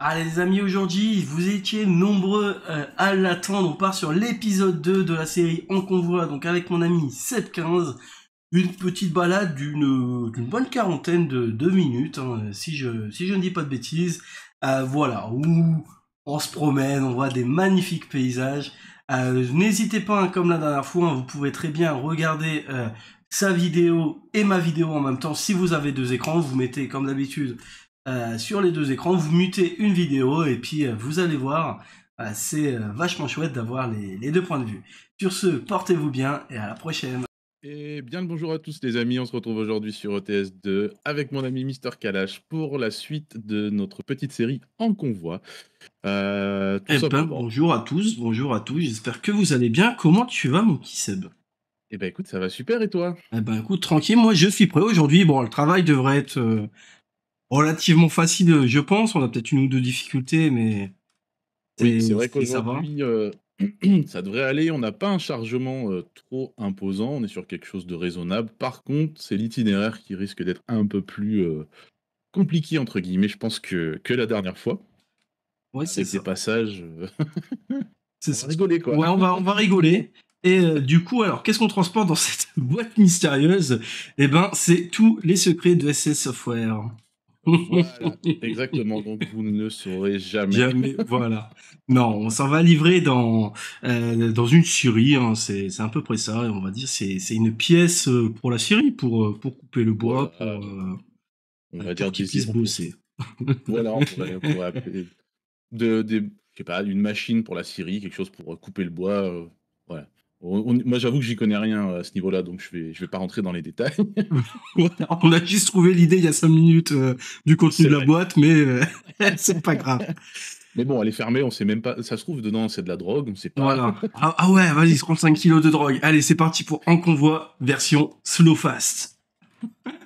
Allez les amis, aujourd'hui, vous étiez nombreux à l'attendre. On part sur l'épisode 2 de la série En Convoi, donc avec mon ami 715. Une petite balade d'une bonne quarantaine de minutes, hein, si je ne dis pas de bêtises. Voilà, où on se promène, on voit des magnifiques paysages. N'hésitez pas, hein, comme la dernière fois, hein, vous pouvez très bien regarder sa vidéo et ma vidéo en même temps. Si vous avez deux écrans, vous mettez comme d'habitude sur les deux écrans, vous mutez une vidéo et puis vous allez voir, c'est vachement chouette d'avoir les deux points de vue. Sur ce, portez-vous bien et à la prochaine. Et bien le bonjour à tous les amis, on se retrouve aujourd'hui sur ETS2 avec mon ami Mister Kalash pour la suite de notre petite série En Convoi. Tout Eh ben, simplement. bonjour à tous, j'espère que vous allez bien. Comment tu vas, mon petit Seb? Eh ben écoute, ça va super et toi? Eh ben, écoute, tranquille, moi je suis prêt aujourd'hui. Bon, le travail devrait être relativement facile, je pense. On a peut-être une ou deux difficultés, mais Oui, c'est vrai ça va. qu'aujourd'hui, ça devrait aller, on n'a pas un chargement trop imposant, on est sur quelque chose de raisonnable. Par contre, c'est l'itinéraire qui risque d'être un peu plus compliqué, entre guillemets, je pense que la dernière fois, Ouais, c'est avec des ça. passages, C'est on va ça. rigoler quoi. Ouais, on va rigoler. Et du coup, alors, qu'est-ce qu'on transporte dans cette boîte mystérieuse? Eh ben, c'est tous les secrets de SS Software. Voilà, exactement, donc vous ne le saurez jamais. Jamais, voilà. Non, on s'en va livrer dans une scierie, hein, c'est à peu près ça, et on va dire c'est une pièce pour la scierie, pour couper le bois, Voilà, on va pour dire qu'il des puisse bosser. voilà, on pourrait appeler des je sais pas, une machine pour la scierie, quelque chose pour, couper le bois, voilà. Moi, j'avoue que j'y connais rien à ce niveau-là, donc je vais pas rentrer dans les détails. Voilà, on a juste trouvé l'idée il y a 5 minutes du contenu C'est de la vrai. boîte, mais c'est pas grave. Mais bon, elle est fermée, on sait même pas ça se trouve dedans, c'est de la drogue, on sait pas. Voilà. Ah ouais, vas-y, 35 kilos de drogue. Allez, c'est parti pour En Convoi, version slow fast.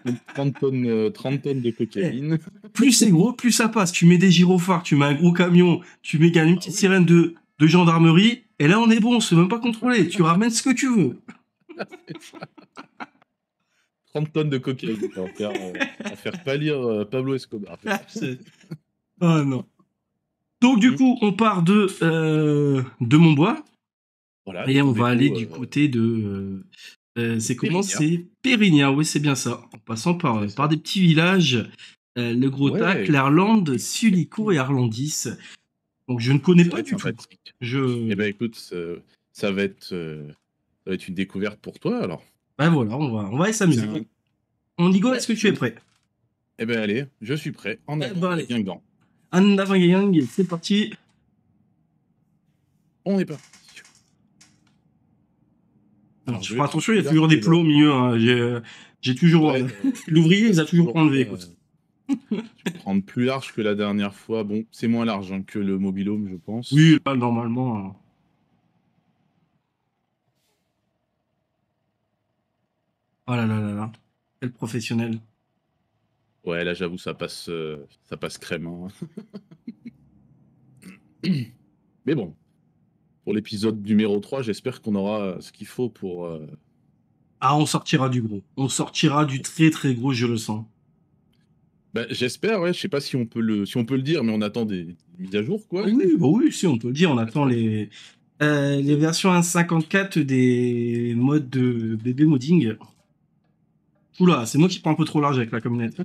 Donc 30 tonnes de Eh, cocaïne. plus c'est gros, plus ça passe. Tu mets des gyrophares, tu mets un gros camion, tu mets une Ah petite oui, sirène de gendarmerie, et là on est bon, on se fait même pas contrôler. Tu ramènes ce que tu veux. c'est ça. 30 tonnes de cocaïne, quoi, à faire pâlir, Pablo Escobar, peut-être. Ah non. Donc du Mmh. coup, on part de Montbois Voilà, de et on ton va aller dépôt, du côté de c'est comment? Pérignat. C'est Pérignat, oui, c'est bien ça. En passant C'est par ça. des petits villages, Le Grotac, Ouais, l'Erlande, Sullicourt et Arlandis. Donc je ne connais ça va pas être du tout. sympathique. Eh Je ben, écoute, ça va être une découverte pour toi, alors. Ben voilà, on va aller s'amuser. Bien. On y go, Ouais, est-ce que tu es prêt? eh ben, allez, je suis prêt. En Eh avant ben les allez. Guingamp. En avant Yang, c'est parti. On est parti. Alors, Alors, tu je vais feras prendre attention, il y plus a toujours large des que plots au milieu, hein. J'ai toujours ouais, l'ouvrier, il ouais, les a c'est toujours toujours pas enlevés, ça, écoute. je vais prendre plus large que la dernière fois. Bon, c'est moins large, hein, que le mobil-home, je Oui, pense. là, normalement. Oh là là là là. Quel professionnel. Ouais, là, j'avoue, ça passe crème, hein. Mais bon, pour l'épisode numéro 3, j'espère qu'on aura ce qu'il faut pour, Ah, on sortira du gros. On sortira du très très gros, je le sens. bah, j'espère, ouais, je sais pas si on peut le dire, mais on attend des mises à jour, quoi. Ah oui, bah oui, si, on peut le dire, on attend les C'est versions 1.54 des modes de bébé modding. Oula, c'est moi qui prends un peu trop large avec la camionnette.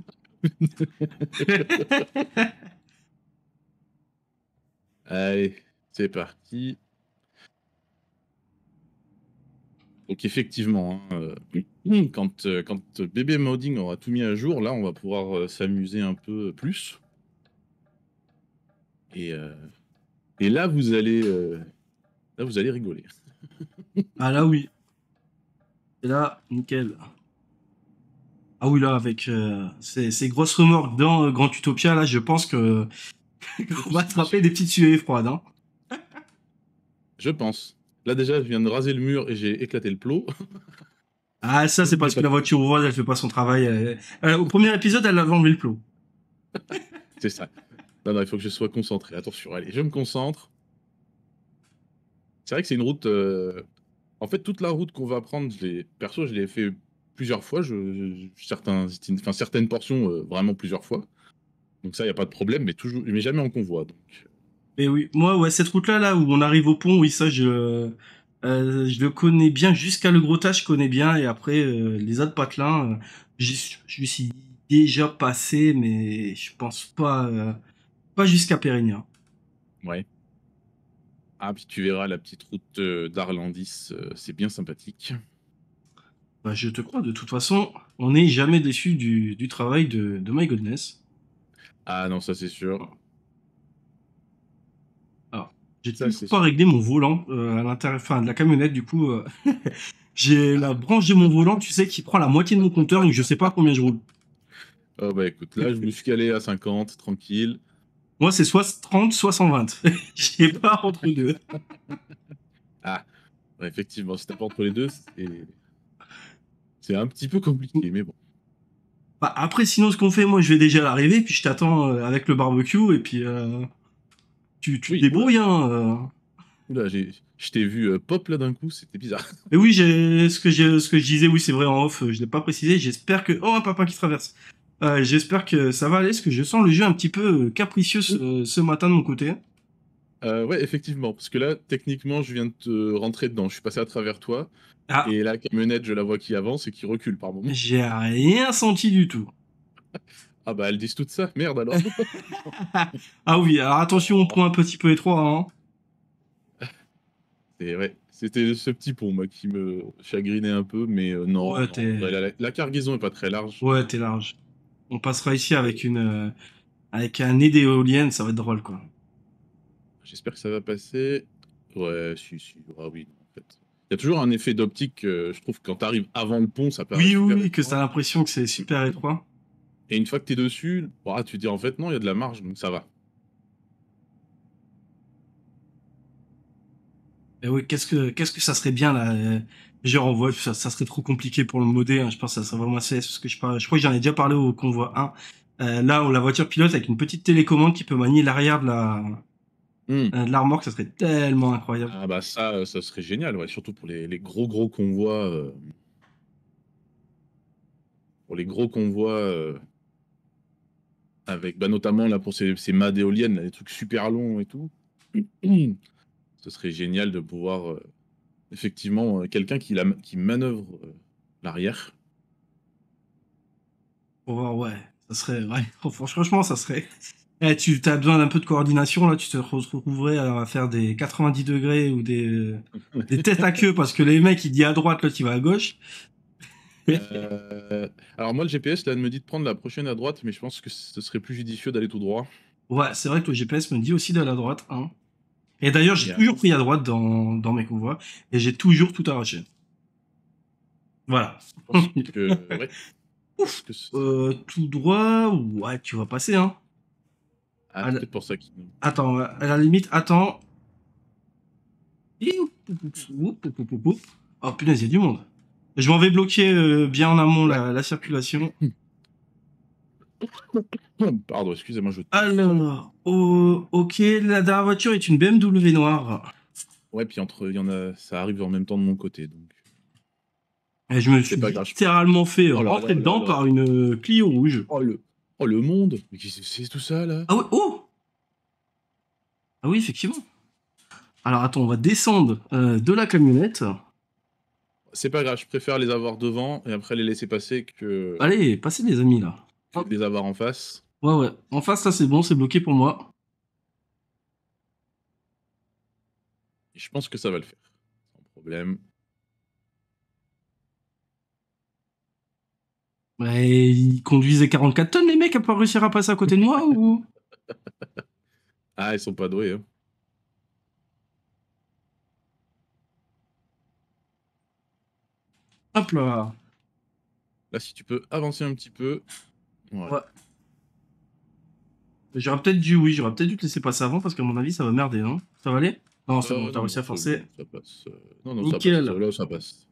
Allez, c'est parti. Donc effectivement, hein, quand Bébé Modding aura tout mis à jour, là, on va pouvoir, s'amuser un peu plus et heu et là, vous allez rigoler. Ah là oui. Et là, nickel. Ah oui, là, avec ces grosses remorques dans Grand Utopia, là, je pense que on va attraper des petites suées froides, hein. Je pense. Là, déjà, je viens de raser le mur et j'ai éclaté le plot. Ah, ça, c'est Donc j'ai parce que pas la pu voiture ouverte, elle fait pas son travail. Au premier épisode, elle avait enlevé le plot. c'est ça. Non, non, il faut que je sois concentré. Attention, allez, je me concentre. C'est vrai que c'est une route, en fait, toute la route qu'on va prendre, je l'ai fait plusieurs fois, certaines portions, vraiment plusieurs fois. Donc ça, il y a pas de problème, mais toujours, mais jamais en convoi. Donc Mais oui, moi, ouais, cette route-là, là, où on arrive au pont, oui, ça, je le connais bien. Jusqu'à Le Gros je connais bien. Et après, les autres patelins, je suis déjà passé, mais je pense pas jusqu'à Périgny. ouais. Ah, puis tu verras la petite route d'Arlandis, c'est bien sympathique. Bah, je te crois, de toute façon, on n'est jamais déçu du travail de My Goodness. Ah non, ça c'est sûr. Alors, j'ai Ça toujours c'est pas sûr. réglé mon volant à l'intérieur, enfin, de la camionnette, du coup, j'ai la branche de mon volant, tu sais, qui prend la moitié de mon compteur, donc je sais pas combien je roule. Oh bah écoute, là je me suis calé à 50, tranquille. Moi, c'est soit 30, soit 120. J'ai pas entre deux. Ah, ouais, effectivement, si t'as pas entre les deux, c'est un petit peu compliqué, mais bon. Bah, après, sinon, ce qu'on fait, moi, je vais déjà à l'arrivée, puis je t'attends avec le barbecue, et puis tu te Oui, oula, débrouilles, hein. oula, je t'ai vu pop là d'un coup, c'était bizarre. Mais oui, ce que je disais, oui, c'est vrai en off, je l'ai pas précisé. J'espère que, oh, un papa qui traverse. J'espère que ça va aller, parce que je sens le jeu un petit peu capricieux ce matin de mon côté. Ouais, effectivement, parce que là, techniquement, je viens de te rentrer dedans. Je suis passé à travers toi, Ah, et la camionnette, je la vois qui avance et qui recule par moment. j'ai rien senti du tout. Ah bah, elles disent tout ça, merde alors. Ah oui, alors attention, on Oh. prend un petit peu étroit, hein. Et ouais, c'était ce petit pont, moi, qui me chagrinait un peu, mais non, Ouais, non, en vrai, la cargaison est pas très large. t'es large. On passera ici avec avec un nez d'éolienne, ça va être drôle, quoi. J'espère que ça va passer. Ouais, si, si. Ah oui, en fait. Il y a toujours un effet d'optique, je trouve, quand t'arrives avant le pont, ça paraît Oui, oui, super oui, que étroit. t'as l'impression que c'est super étroit. Et une fois que t'es dessus, ouah, tu te dis en fait, non, il y a de la marge, donc ça va. Et oui, qu'est-ce que ça serait bien, là, genre, on voit, ça serait trop compliqué pour le modder, hein. Je pense que ça serait vraiment assez, parce que je crois que j'en ai déjà parlé au convoi 1. Là, où la voiture pilote avec une petite télécommande qui peut manier l'arrière Hmm. de la remorque, ça serait tellement incroyable. Ah bah ça serait génial, ouais, surtout pour les gros gros convois, pour les gros convois avec, bah, notamment là pour ces mâts d'éoliennes, là, les trucs super longs et tout. Ce serait génial de pouvoir effectivement quelqu'un qui manœuvre l'arrière. Pour voir, ouais, ça serait, ouais, franchement, ça serait. Tu as besoin d'un peu de coordination, là, tu te retrouverais à faire des 90 degrés ou des têtes à queue parce que les mecs, il dit à droite, l'autre, il va à gauche. Alors moi le GPS là me dit de prendre la prochaine à droite, mais je pense que ce serait plus judicieux d'aller tout droit. Ouais, c'est vrai que le GPS me dit aussi d'aller à droite, hein. Et d'ailleurs, j'ai Et toujours pris à droite dans mes convois et j'ai toujours tout arraché. Voilà. je pense que ouais, je pense Ouf. que ce- Tout droit, ouais, tu vas passer, hein. ah À c'est la- peut-être pour ça qu'il Attends, à la limite, attends. Oh punaise, il y a du monde. Je m'en vais bloquer bien en amont ouais. la circulation. Pardon, excusez-moi, je tousse. Alors, oh, ok, la dernière voiture est une BMW noire. Ouais, puis entre il y en a ça arrive en même temps de mon côté donc Et je me c'est suis pas grave. littéralement fait Oh là rentrer là là dedans là. par une Clio rouge. Oh le monde. Mais qu'est-ce que c'est tout ça là? Ah ouais, oh! Ah oui, effectivement. Alors attends, on va descendre de la camionnette. C'est pas grave, je préfère les avoir devant et après les laisser passer Allez, passez les amis là. que de les avoir en face. Ouais, ouais. En face, là, c'est bon, c'est bloqué pour moi. Et je pense que ça va le faire. Sans problème. Ouais, ils conduisaient 44 tonnes, les mecs, à pas réussir à passer à côté de moi ou... Ah, ils sont pas doués, hein. Hop là. Là, si tu peux avancer un petit peu. Voilà. Ouais. J'aurais peut-être dû te laisser passer avant parce qu'à mon avis, ça va merder, non? Ça va aller? Non, c'est bon, t'as Non, réussi non, à forcer. ça passe. Non, non, ça passe. Nickel. Là, ça passe.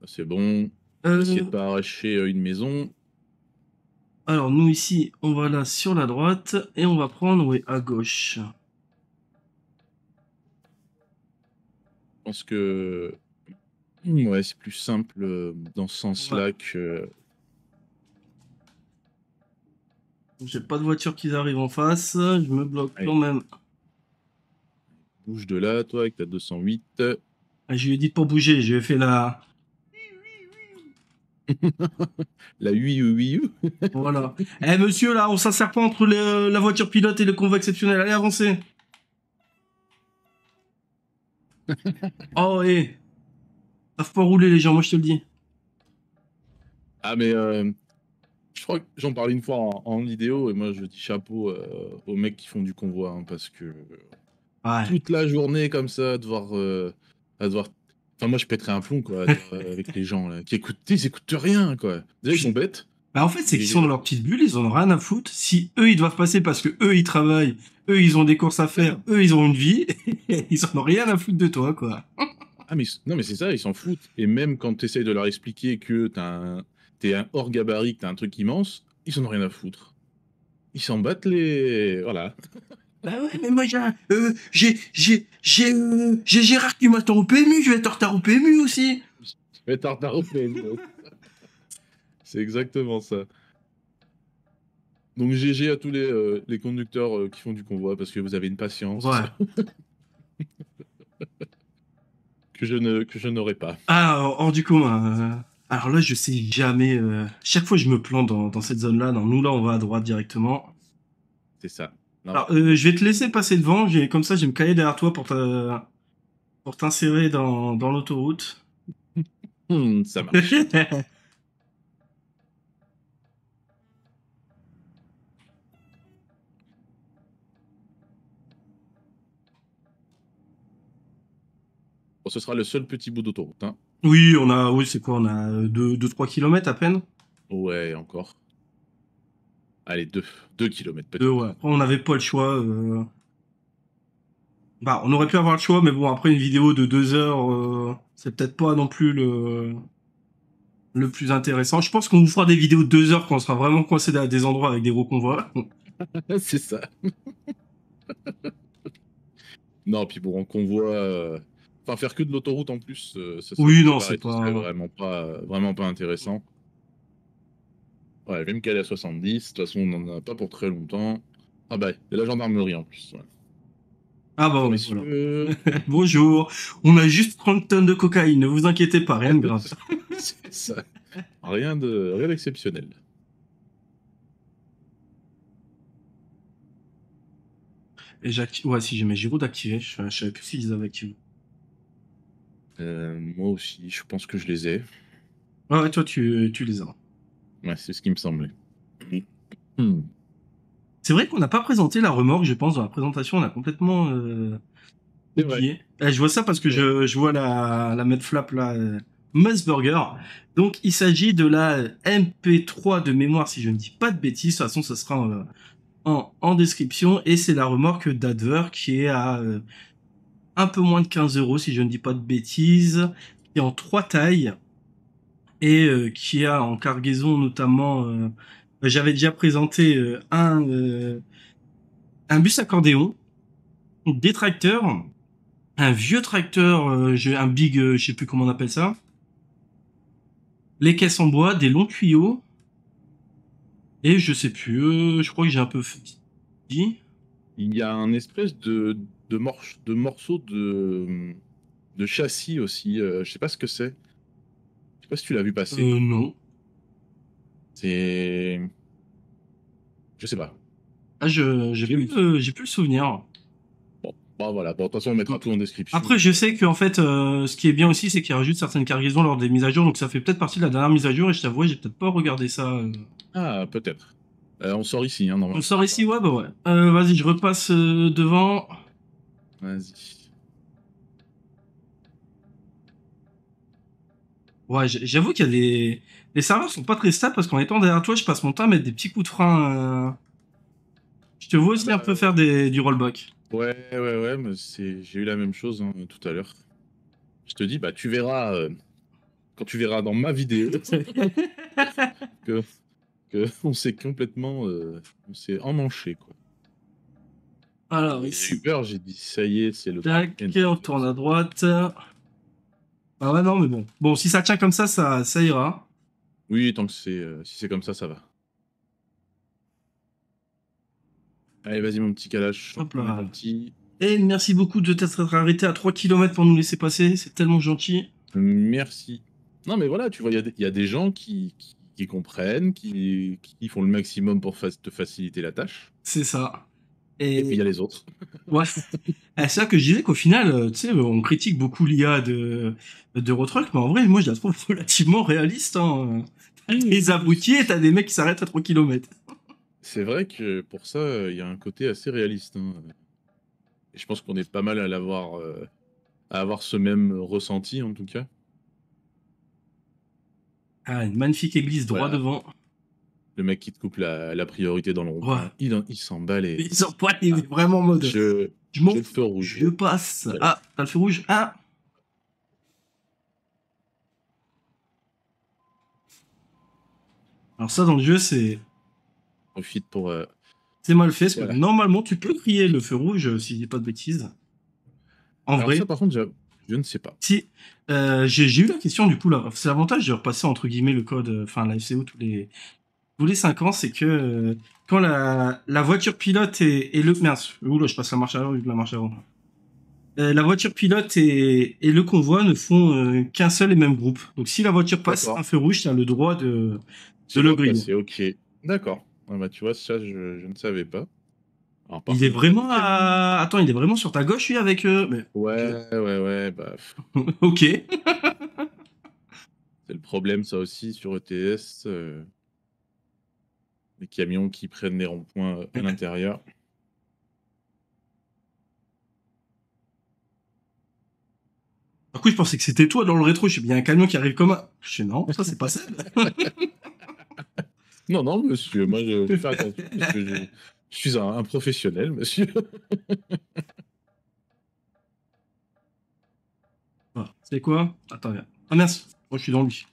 Là, c'est bon. Essayer de Euh, pas arracher une maison. alors, nous ici, on va là sur la droite et on va prendre, oui, à gauche. Je pense que ouais, c'est plus simple dans ce Ouais. sens-là que. J'ai pas de voiture qui arrive en face. Je me bloque Allez, quand même. bouge de là, toi, avec ta 208. Ah, je lui ai dit de pas bouger. Je lui ai fait la. La UI. Voilà. Eh monsieur, là, on s'insère pas entre la voiture pilote et le convoi exceptionnel. Allez, avancez. Oh, eh. Savent pas rouler les gens, moi je te le dis. Ah, mais je crois que j'en parlais une fois en vidéo, et moi, je dis chapeau aux mecs qui font du convoi, hein, parce que Ouais. toute la journée comme ça, à devoir. Enfin, moi, je pèterais un plomb, quoi, avec les gens là, qui écoutent, ils écoutent rien, quoi. Déjà, ils sont bêtes. Bah en fait, c'est qu'ils sont dans Et leur petite bulle, ils en ont rien à foutre. Si eux, ils doivent passer parce que eux, ils travaillent, eux, ils ont des courses à faire, eux, ils ont une vie, ils en ont rien à foutre de toi, quoi. ah, mais non, mais c'est ça, ils s'en foutent. Et même quand tu essayes de leur expliquer que t'es un hors gabarit, que t'as un truc immense, ils en ont rien à foutre. Ils s'en battent les. Voilà. Bah ouais, mais moi, j'ai Gérard qui m'attend au PMU, je vais être en retard au PMU aussi. Je vais être en retard au PMU. C'est exactement ça. Donc GG à tous les conducteurs qui font du convoi parce que vous avez une patience Ouais. que je n'aurai pas. Ah, hors du commun. Alors là, je sais jamais. Chaque fois, je me plante dans cette zone-là. Non, nous, là, on va à droite directement. C'est ça. Non. Alors, je vais te laisser passer devant. Comme ça, je vais me caler derrière toi pour t'insérer dans l'autoroute. Ça marche. Bon, ce sera le seul petit bout d'autoroute, hein. Oui, c'est quoi? On a 2-3 kilomètres à peine. Ouais, encore. Allez, 2 kilomètres Ouais. peut-être. Après, on n'avait pas le choix. Bah, on aurait pu avoir le choix, mais bon, après une vidéo de 2 heures, c'est peut-être pas non plus le plus intéressant. Je pense qu'on vous fera des vidéos de 2 heures quand on sera vraiment coincé à des endroits avec des gros convois. C'est ça. Non, puis bon, en convoi. Enfin, faire que de l'autoroute en plus, Oui, non, c'est pareil, ce serait pas. vraiment pas intéressant. Ouais, je vais me caler à 70. De toute façon, on n'en a pas pour très longtemps. Ah bah, il y a la gendarmerie en plus. Ouais. Ah bah Bonjour ouais, voilà. messieurs. Bonjour. On a juste 30 tonnes de cocaïne, ne vous inquiétez pas, rien de grave. C'est ça. Rien d'exceptionnel. Et j'active. Ouais, si j'ai mes gyros d'activer, je savais plus s'ils avaient activé. Moi aussi, je pense que je les ai. Ah ouais, toi, tu les as. Ouais, c'est ce qui me semblait. Hmm. C'est vrai qu'on n'a pas présenté la remorque, je pense, dans la présentation, on a complètement C'est vrai. oublié. Je vois ça parce que je vois la Med Flap là, Burger. Donc il s'agit de la MP3 de mémoire, si je ne dis pas de bêtises. De toute façon, ça sera en description. Et c'est la remorque d'Adver qui est à un peu moins de 15 euros, si je ne dis pas de bêtises, qui est en 3 tailles et qui a en cargaison notamment. J'avais déjà présenté un bus accordéon, des tracteurs, un vieux tracteur, un big, je sais plus comment on appelle ça, les caisses en bois, des longs tuyaux, et je sais plus, je crois que j'ai un peu dit. Il y a un espèce de morceau de châssis aussi. Je sais pas ce que c'est. Je sais pas si tu l'as vu passer. Non. C'est. Je sais pas. Ah, j'ai plus le souvenir. Bon, bah voilà. Bon, de toute façon, on mettra tout en description. Après, je sais qu'en fait, ce qui est bien aussi, c'est qu'il rajoute certaines cargaisons lors des mises à jour, donc ça fait peut-être partie de la dernière mise à jour, et je t'avoue, j'ai peut-être pas regardé ça. Ah, peut-être. On sort ici, hein, On normalement. sort ici, ouais, bah ouais. Vas-y, je repasse devant. Vas-y. Ouais, j'avoue qu'il y a les serveurs sont pas très stables parce qu'en étant derrière toi, je passe mon temps à mettre des petits coups de frein. Je te vois Ah aussi un bah, peu faire du rollback. ouais, mais j'ai eu la même chose hein, tout à l'heure. Je te dis, bah tu verras quand tu verras dans ma vidéo que, on s'est complètement, on s'est emmanché quoi. Alors, J'ai eu ici. peur, j'ai dit ça y est, c'est le Tac, Dark End. on tourne à droite. Ah ouais, non, mais bon. Bon, si ça tient comme ça ira. Oui, tant que si c'est comme ça va. Allez, vas-y, mon petit Kalash. Hop On est là. parti. Et merci beaucoup de t'être arrêté à 3 kilomètres pour nous laisser passer, c'est tellement gentil. Merci. Non, mais voilà, tu vois, il y a des gens qui comprennent, qui font le maximum pour te faciliter la tâche. C'est ça. Et puis il y Et a les autres. ouais, c'est ça que je disais qu'au final, tu sais, on critique beaucoup l'IA de Rotruck, mais en vrai, moi, je la trouve relativement réaliste. Hein. T'as des abrutis et t'as des mecs qui s'arrêtent à 3 kilomètres. C'est vrai que pour ça, il y a un côté assez réaliste, hein. Et je pense qu'on est pas mal à avoir ce même ressenti, en tout cas. Ah, une magnifique église droit Voilà, devant. le mec qui te coupe la priorité dans le Ouais. rond-point, il s'emballe et Ils sont pas, il est vraiment en mode. je Je m'en j'ai le fous, feu rouge. je passe. Voilà. Ah, t'as le feu rouge. Ah. Alors ça, dans le jeu, Profite pour, c'est mal fait, parce que voilà. normalement, tu peux crier le feu rouge, si je dis pas de bêtises. En Alors vrai, ça, par contre, je ne sais pas. si. J'ai eu la question, du coup, là. C'est l'avantage de repasser, entre guillemets, le code, enfin, la FCO tous les 5 ans, c'est que quand la voiture pilote et le... Merde, oula, je passe la marche avant, la marche avant. La voiture pilote et le convoi ne font qu'un seul et même groupe. Donc si la voiture passe un D'accord. feu rouge, tu as le droit de Tu le dois griller. passer, OK. D'accord. Ah bah, tu vois, ça, je ne savais pas. Alors par Il est contre, t'as vraiment des camions. à... Attends, il est vraiment sur ta gauche, lui, avec... Mais... Ouais, bah, ok. c'est le problème, ça aussi, sur ETS, les camions qui prennent les ronds-points, à l'intérieur. Du coup, je pensais que c'était toi dans le rétro. Je suis bien un camion qui arrive comme un... Je sais non, ça c'est pas ça. Non, non, monsieur, moi, je fais attention parce que je suis un professionnel, monsieur. Ah, c'est quoi? Attends, viens. Ah mince, moi je suis dans lui.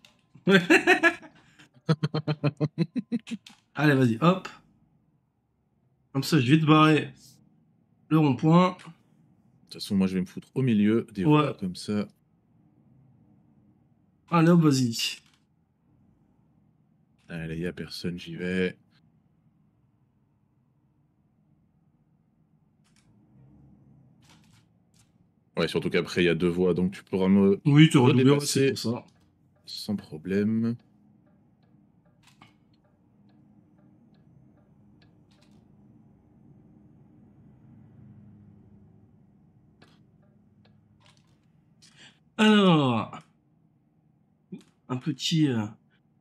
Allez, vas-y, hop. Comme ça, je vais te barrer le rond-point. De toute façon, moi, je vais me foutre au milieu des Ouais. voies, comme ça. Allez, hop, vas-y. Allez, y a personne, j'y vais. Ouais, surtout qu'après, il y a 2 voies, donc tu pourras me Oui, tu redoubleras, c'est redépasser pour ça. sans problème. Alors, un petit...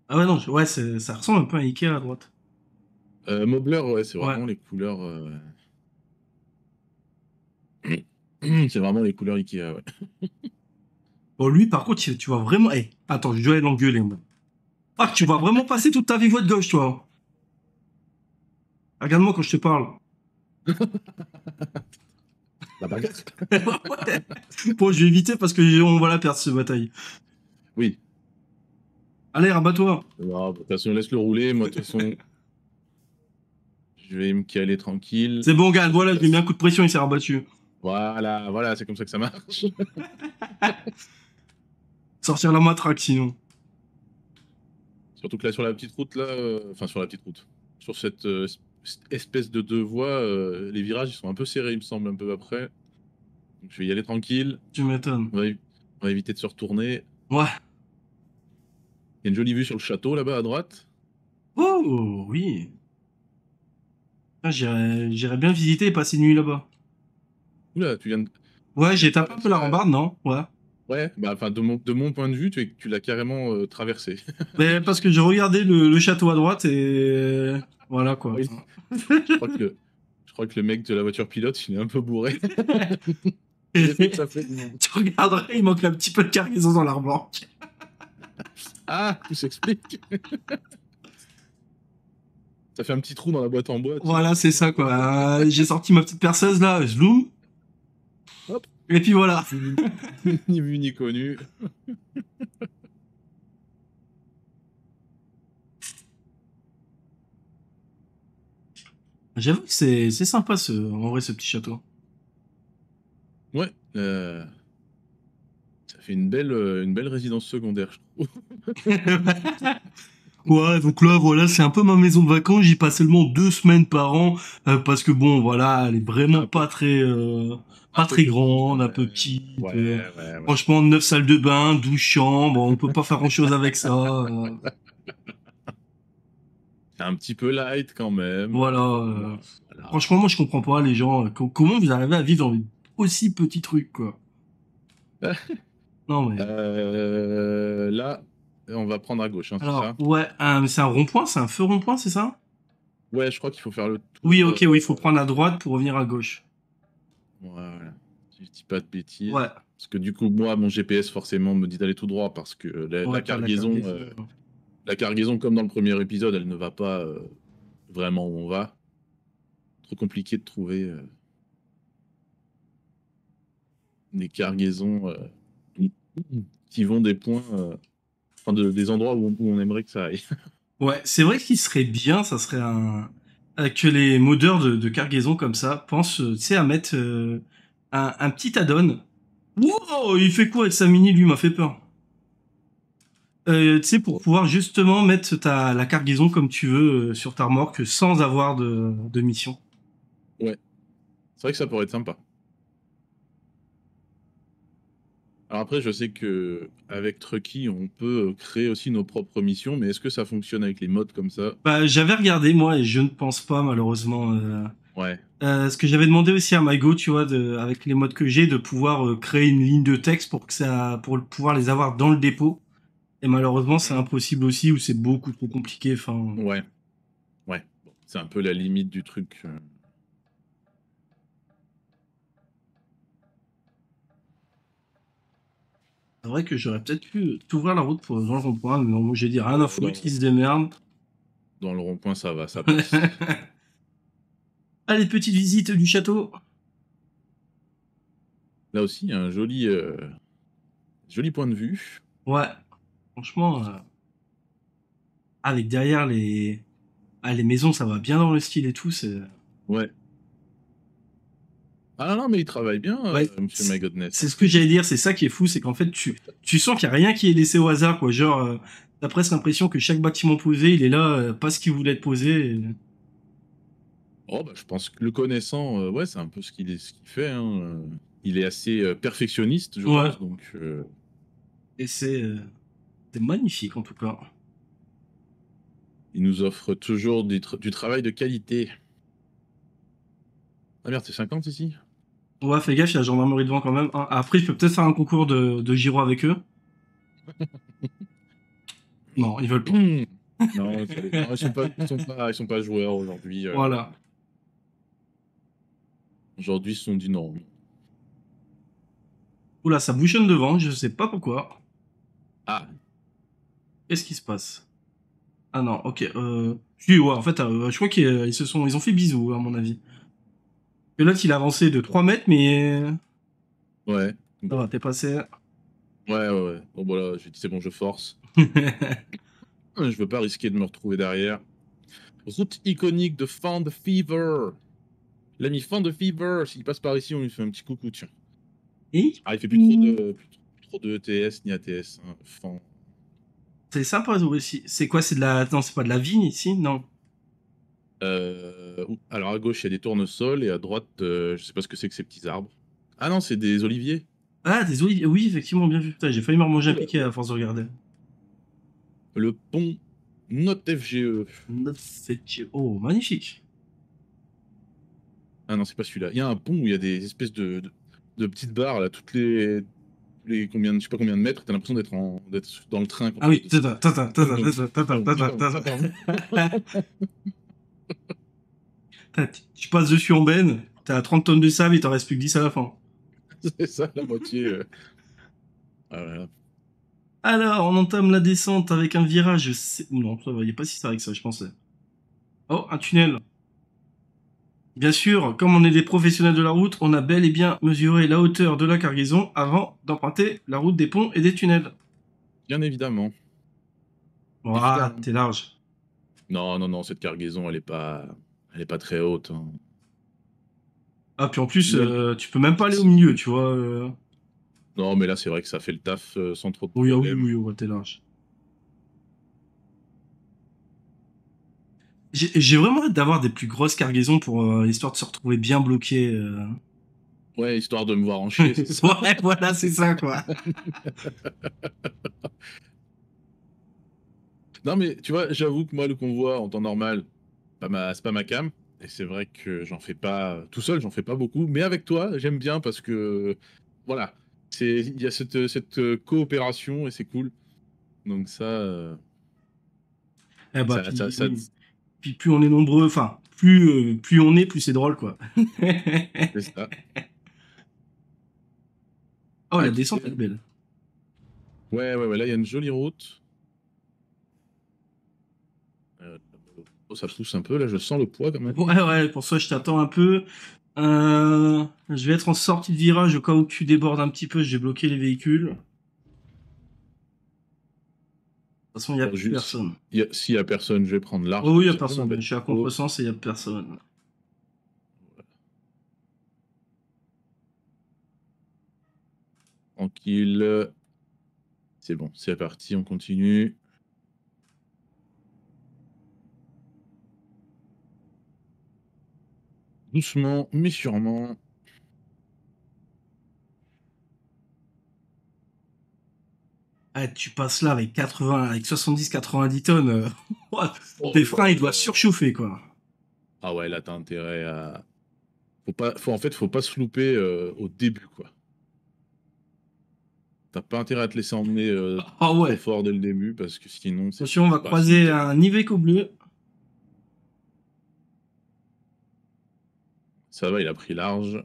Ah ouais, non, ouais, ça ressemble un peu à Ikea à droite. Mobler, ouais, c'est Ouais. vraiment les couleurs, c'est vraiment les couleurs Ikea, ouais. Bon, lui, par contre, tu vas vraiment... Eh, attends, je dois aller l'engueuler, moi. Ah, tu vas vraiment passer toute ta vie voie de gauche, toi. Regarde-moi quand je te parle. La bagarre. Bon, je vais éviter parce que on va la perdre, cette bataille. Oui. Allez, rabat-toi. Non, de toute façon, laisse-le rouler. Moi, de toute façon, je vais me caler tranquille. C'est bon, gars, voilà, je lui ai mis un coup de pression, il s'est rabattu. Voilà, voilà, c'est comme ça que ça marche. Sortir la matraque, sinon. Surtout que là, sur la petite route, là, enfin, sur la petite route, sur cette espèce de 2 voies, les virages, ils sont un peu serrés, il me semble, un peu après. Donc, je vais y aller tranquille. Tu m'étonnes. On va éviter de se retourner. Ouais. Il y a une jolie vue sur le château, là-bas, à droite. Oh, oui. Ah, j'irais bien visiter et passer une nuit là-bas. Oula, tu viens de... Ouais, tu viens j'ai de tapé un peu la traverser rambarde, non? Ouais. Ouais, bah, enfin, de mon point de vue, tu l'as carrément traversé. Mais parce que j'ai regardé le château à droite et... Voilà, quoi. Oui, je crois que le mec de la voiture pilote, il est un peu bourré. Il essaie de s'appeler du monde. Tu regarderais, il manque un petit peu de cargaison dans l'arbanque. Ah, tout s'explique. Ça fait un petit trou dans la boîte en bois. Tu sais. Voilà, c'est ça, quoi. J'ai sorti ma petite perceuse, là, je loue. Hop. Et puis voilà. Ni vu ni connu. J'avoue que c'est sympa, en vrai, ce petit château. Ouais, ça fait une belle résidence secondaire, je trouve. Ouais, donc là, voilà, c'est un peu ma maison de vacances. J'y passe seulement 2 semaines par an parce que bon, voilà, elle est vraiment Un peu, pas un peu très petit quand grande, un peu même. petite. Ouais. Franchement, 9 salles de bain, 12 chambres, on peut pas faire grand-chose avec ça. C'est un petit peu light quand même. Voilà. Bon, voilà. Franchement, moi, je comprends pas les gens. Comment vous arrivez à vivre dans une aussi petit truc, quoi. Non mais. Là, on va prendre à gauche, hein, c'est Alors, ça? ouais, c'est un rond-point, c'est un feu rond-point, c'est ça? Ouais, je crois qu'il faut faire le Oui, tour. ok, oui, il faut prendre à droite pour revenir à gauche. Voilà. Si je dis pas de Ouais, bêtises. Parce que du coup, moi, mon GPS forcément me dit d'aller tout droit parce que ouais, t'as la cargaison. la cargaison, comme dans le premier épisode, elle ne va pas vraiment où on va. Trop compliqué de trouver des cargaisons qui vont des points, enfin des endroits où on aimerait que ça aille. Ouais, c'est vrai qu'il serait bien, ça serait que les modeurs de cargaison comme ça pensent, tu sais, à mettre un petit add-on. Wow, il fait quoi avec sa mini, lui, m'a fait peur. Tu sais, pour pouvoir justement mettre la cargaison comme tu veux sur ta remorque sans avoir de mission. Ouais, c'est vrai que ça pourrait être sympa. Alors après, je sais que avec Trucky, on peut créer aussi nos propres missions, mais est-ce que ça fonctionne avec les modes comme ça? Bah, j'avais regardé, moi, et je ne pense pas, malheureusement. Ouais. Ce que j'avais demandé aussi à MyGo, tu vois, avec les modes que j'ai, de pouvoir créer une ligne de texte pour pouvoir les avoir dans le dépôt. Et malheureusement, c'est impossible aussi, ou c'est beaucoup trop compliqué. Enfin, Ouais, ouais. Bon, c'est un peu la limite du truc. c'est vrai que j'aurais peut-être pu t'ouvrir la route pour dans le rond-point, mais non, moi j'ai dit rien à Oh, foutre, ils se démerdent. dans le rond-point, ça va, ça passe. Allez, petite visite du château. Là aussi, il y a un joli point de vue. Ouais, franchement, avec derrière les maisons, ça va bien dans le style et tout. Ouais. Ah non, mais il travaille bien, Ouais, Monsieur My Godness, c'est hein. ce que j'allais dire, c'est ça qui est fou, c'est qu'en fait, tu sens qu'il n'y a rien qui est laissé au hasard, quoi. Genre, t'as presque l'impression que chaque bâtiment posé, il est là, parce qu'il voulait être posé. Oh, bah, je pense que le connaissant, ouais, c'est un peu ce qu'il fait, hein. Il est assez perfectionniste, je Ouais, pense, donc et c'est magnifique en tout cas. il nous offre toujours du travail de qualité. Ah merde, c'est 50 ici? Ouais, fais gaffe, il y a la gendarmerie devant quand même, hein. Après, je peux peut-être faire un concours de gyro avec eux. Non, ils veulent pas. Non, non, ils sont pas joueurs aujourd'hui. Voilà. Aujourd'hui, ils se sont dit non. Oula, ça bouchonne devant, je sais pas pourquoi. Ah, Qu'est-ce qui se passe? Ah non, ok. Si, ouais, en fait, je crois ils ont fait bisous, à mon avis. Et l'autre, il a avancé de 3 mètres, mais ouais. ça Bon. va, t'es passé. Ouais. Bon, voilà, j'ai dit c'est bon, je force. Je veux pas risquer de me retrouver derrière. Route iconique de Fan de Fever. L'ami Fan de Fever, s'il passe par ici, on lui fait un petit coucou, tiens. Et Ah, il fait plus trop de ETS ni ATS, hein, Fan. c'est sympa aussi. C'est quoi? C'est de la. Non, c'est pas de la vigne ici? Non. Alors à gauche, il y a des tournesols et à droite, je sais pas ce que c'est que ces petits arbres. Ah non, c'est des oliviers. Ah, des olives. Oui, effectivement, bien vu. Putain, j'ai failli me remanger un Oula, piquet à force de regarder. le pont Note FGE. Oh, magnifique. Ah non, c'est pas celui-là. Il y a un pont où il y a des espèces de petites barres, là, toutes les combien, je sais pas combien de mètres, t'as l'impression d'être dans le train quand Ah tu oui, descends. Tu passes dessus en benne, t'as 30 tonnes de sable, il t'en reste plus que 10 à la fin. C'est ça, la moitié. Ah, voilà. Alors, on entame la descente avec un virage. Non, ça va, il a pas si ça avec ça, je pensais. Oh, un tunnel. Bien sûr, comme on est des professionnels de la route, on a bel et bien mesuré la hauteur de la cargaison avant d'emprunter la route des ponts et des tunnels. Bien évidemment. Voilà, Évidemment. t'es large. Non, cette cargaison, elle est pas très haute, hein. Ah, puis en plus, Tunnel. tu peux même pas aller au milieu, tu vois. Non, mais là, c'est vrai que ça fait le taf sans trop de Oui, ah oui, problème. oui, ouais, t'es large. J'ai vraiment hâte d'avoir des plus grosses cargaisons pour histoire de se retrouver bien bloqué. Ouais, histoire de me voir en chier, c'est ça. Ouais, voilà, c'est ça, quoi. Non, mais tu vois, j'avoue que moi, le convoi en temps normal, c'est pas ma cam. Et c'est vrai que j'en fais pas tout seul, j'en fais pas beaucoup. Mais avec toi, j'aime bien parce que, voilà, il y a cette coopération et c'est cool. Donc Eh bah, ça, puis, oui. Puis plus on est nombreux, enfin, plus on est, plus c'est drôle, quoi. c'est ça. Oh, Ah, la et puis, descente est belle. ouais, là, il y a une jolie route. Euh, oh, ça pousse un peu, là, je sens le poids quand même. Ouais, pour ça, je t'attends un peu. Je vais être en sortie de virage au cas où tu débordes un petit peu, j'ai bloqué les véhicules. De toute façon, il n'y a Bon, plus juste, personne. s'il y a personne, je vais prendre large, Oh oui, comme il n'y a ça, je personne. Je m'embête suis à pas trop. contresens et il n'y a personne. Tranquille. C'est bon, c'est parti, on continue. Doucement, mais sûrement. Ah, tu passes là avec 80, avec 70-90 tonnes. Oh Tes freins, là ils doivent là. surchauffer, quoi. Ah ouais, là, t'as intérêt à. En fait, faut pas se louper au début, quoi. T'as pas intérêt à te laisser emmener Ah trop ouais. fort dès le début, parce que sinon, c'est. Attention, on va Bah, si, croiser un Iveco bleu. ça va, il a pris large.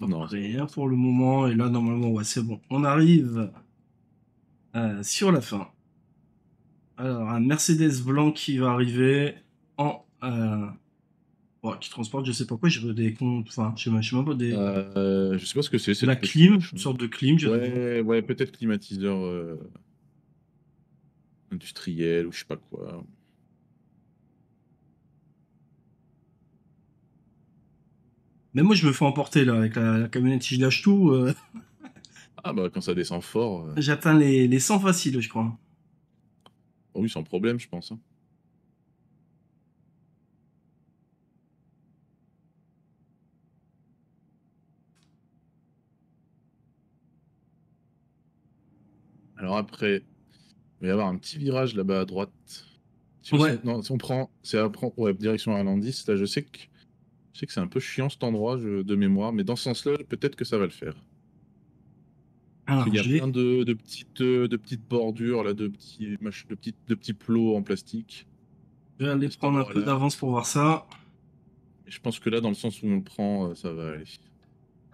Non, c'est Rien pour le moment. Et là, normalement, ouais, c'est bon. On arrive sur la fin. Alors, un Mercedes blanc qui va arriver en... qui transporte, je sais pas quoi, je veux des comptes... Enfin, je sais même pas des... Je sais pas ce que c'est, La cette petite clim, une machin. sorte de clim, je sais pas. Ouais, peut-être climatiseur industriel ou je sais pas quoi. Mais moi, je me fais emporter, là, avec la camionnette. Si je lâche tout, Ah bah quand ça descend fort, j'atteins les 100 faciles, je crois. oh oui, sans problème, je pense, hein. Alors après, il va y avoir un petit virage là-bas à droite. Je sais pas si Ouais. non, si on prend, ouais, direction Arlandis. Là, je sais que c'est un peu chiant cet endroit de mémoire, mais dans ce sens-là, peut-être que ça va le faire. Parce qu'il Alors, y a je plein vais, de petites bordures là, de petits plots en plastique je vais aller à cet prendre un peu endroit-là. d'avance pour voir ça. Et je pense que là, dans le sens où on le prend, ça va aller.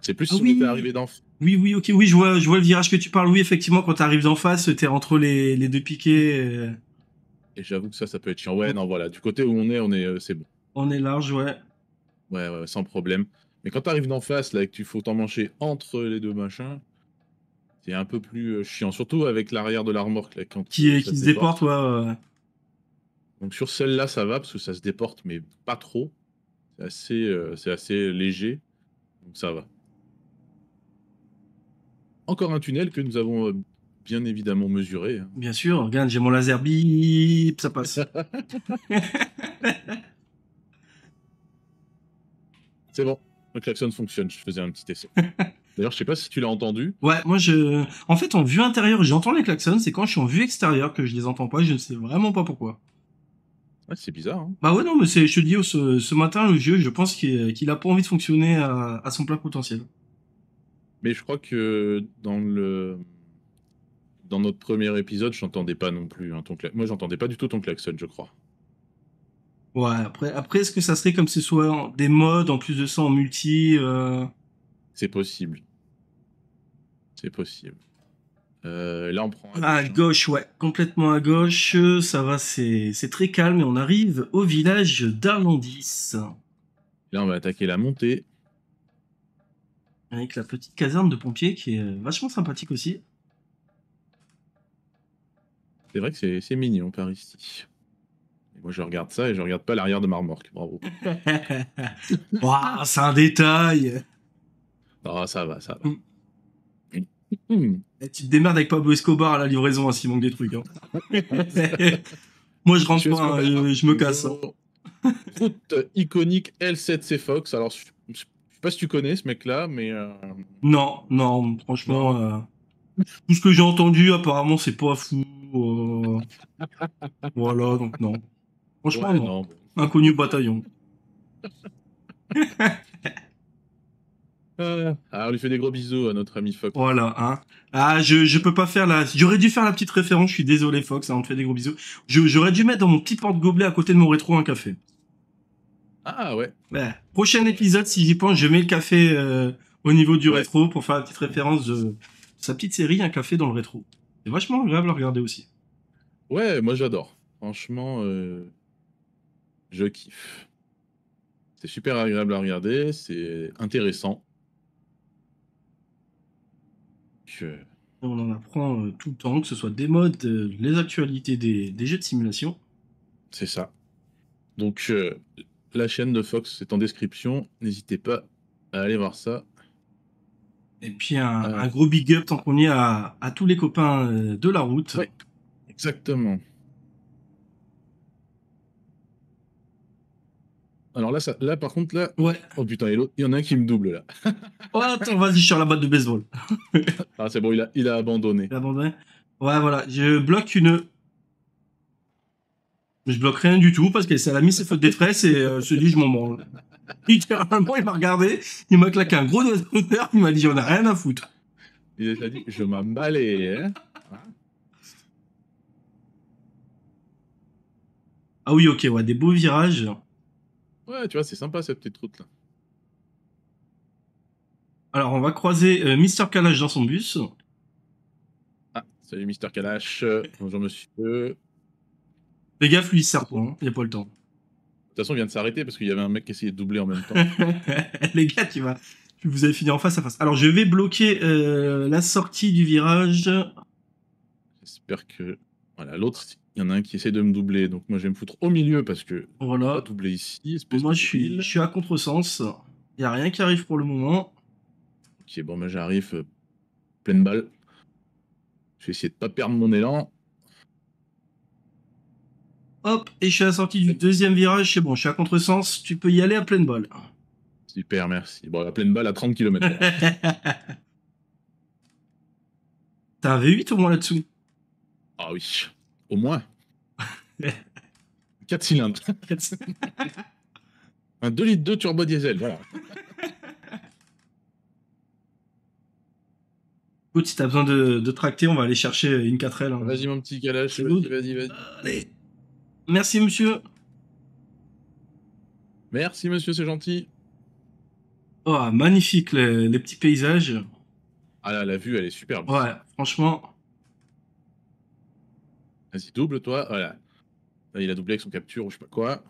C'est plus Ah si on était oui! arrivé d'en. Oui, ok, oui, je vois le virage que tu parles. Oui, effectivement, quand t'arrives d'en face, t'es entre les deux piquets. Et j'avoue que ça peut être chiant. Ouais, non, voilà, du côté où on est, c'est bon. On est large, ouais. Ouais, sans problème. Mais quand t'arrives d'en face, là, et que tu faut t'emmancher entre les deux machins, c'est un peu plus chiant. Surtout avec l'arrière de la remorque, là, quand ça Qui se se déporte, déporte. ouais. Donc sur celle-là, ça va, parce que ça se déporte, mais pas trop. C'est assez léger, donc ça va. Encore un tunnel que nous avons bien évidemment mesuré, hein. Bien sûr, regarde, j'ai mon laser bip, ça passe. C'est bon, le klaxon fonctionne, je faisais un petit essai. D'ailleurs, je sais pas si tu l'as entendu. Ouais, en fait, en vue intérieure, j'entends les klaxons, c'est quand je suis en vue extérieure que je les entends pas, je ne sais vraiment pas pourquoi. Ouais, c'est bizarre, hein. Bah ouais, non, mais je te dis, ce matin, le jeu, je pense qu'il a pas envie de fonctionner à son plein potentiel. Mais je crois que dans notre premier épisode, je n'entendais pas non plus, hein, moi, j'entendais pas du tout ton klaxon, je crois. Ouais, après, est-ce que ça serait comme ce soit des modes, en plus de ça, en multi C'est possible. C'est possible. Là, on prend à À gauche, hein. gauche, ouais, complètement à gauche, ça va, c'est très calme, et on arrive au village d'Arlandis. Là, on va attaquer la montée. Avec la petite caserne de pompiers qui est vachement sympathique aussi. C'est vrai que c'est mignon par ici. Et moi, je regarde ça et je regarde pas l'arrière de ma remorque. Bravo. Ouah, c'est un détail. Ah, ça va, ça va. Mm. Et tu te démerdes avec Pablo Escobar à la livraison, hein, s'il manque des trucs. Hein. Moi, je rentre pas, hein, je me casse. Hein. Route iconique L7C Fox. Alors, je sais pas si tu connais ce mec-là, mais. Non, non, franchement, tout ce que j'ai entendu, apparemment, c'est pas fou. Voilà, donc non. Franchement, Ouais, non. non. Inconnu bataillon. Alors, on lui fait des gros bisous à notre ami Fox. Voilà, hein. Ah, je peux pas faire la... J'aurais dû faire la petite référence, je suis désolé, Fox, hein, on te fait des gros bisous. J'aurais dû mettre dans mon petit porte-gobelet à côté de mon rétro un café. Ah ouais. Ouais. Prochain épisode, si j'y pense, je mets le café au niveau du Ouais. rétro pour faire la petite référence de sa petite série, un café dans le rétro. C'est vachement agréable à regarder aussi. Ouais, moi j'adore. Franchement, je kiffe. C'est super agréable à regarder, c'est intéressant. Que... On en apprend tout le temps, que ce soit des modes, les actualités des jeux de simulation. C'est ça. Donc, la chaîne de Fox est en description. N'hésitez pas à aller voir ça. Et puis un gros big up tant qu'on y est à tous les copains de la route. Ouais, exactement. Alors là, par contre, là... Ouais. Oh putain, et l'autre, il y en a un qui me double, là. Oh, attends, vas-y, je suis sur la batte de baseball. Ah, c'est bon, il a abandonné. J'ai abandonné. Ouais, voilà, je bloque une... Je bloque rien du tout parce que ça a mis ses fautes des tresses et se dit je m'en branle. Littéralement, il m'a regardé, il m'a claqué un gros doigt d'honneur, il m'a dit on a rien à foutre. Il a dit, je m'en balais, hein. Ah oui, ok, ouais, des beaux virages. Ouais, tu vois, c'est sympa cette petite route là. Alors, on va croiser Mister Kalash dans son bus. Ah, salut Mister Kalash. Bonjour monsieur. Fais gaffe, lui, il sert pas, hein, il a pas le temps. De toute façon, il vient de s'arrêter parce qu'il y avait un mec qui essayait de doubler en même temps. Les gars, vous avez fini en face à face. Alors, je vais bloquer la sortie du virage. J'espère que... Voilà, l'autre, il y en a un qui essaie de me doubler. Donc moi, je vais me foutre au milieu parce que... Voilà. Pas doubler ici, espèce Moi, de je suis à contresens. Il n'y a rien qui arrive pour le moment. Ok, bon, bah, j'arrive pleine balle. Je vais essayer de pas perdre mon élan. Hop, et je suis à la sortie du deuxième virage. C'est bon, je suis à contresens. Tu peux y aller à pleine balle. Super, merci. Bon, la pleine balle à 30 km. T'as un V8 au moins là-dessous? Ah oui, au moins. 4 cylindres. Un 2 litres 2 turbo diesel, voilà. Écoute, si t'as besoin de tracter, on va aller chercher une 4L. Hein. Vas-y, mon petit Kalash, C'est vas-y. Allez. Merci, monsieur. Merci, monsieur, c'est gentil. Oh, magnifique, les petits paysages. Ah là, la vue, elle est superbe. Ouais, franchement. Vas-y, double, toi. Voilà. Là, il a doublé avec son capture ou je sais pas quoi.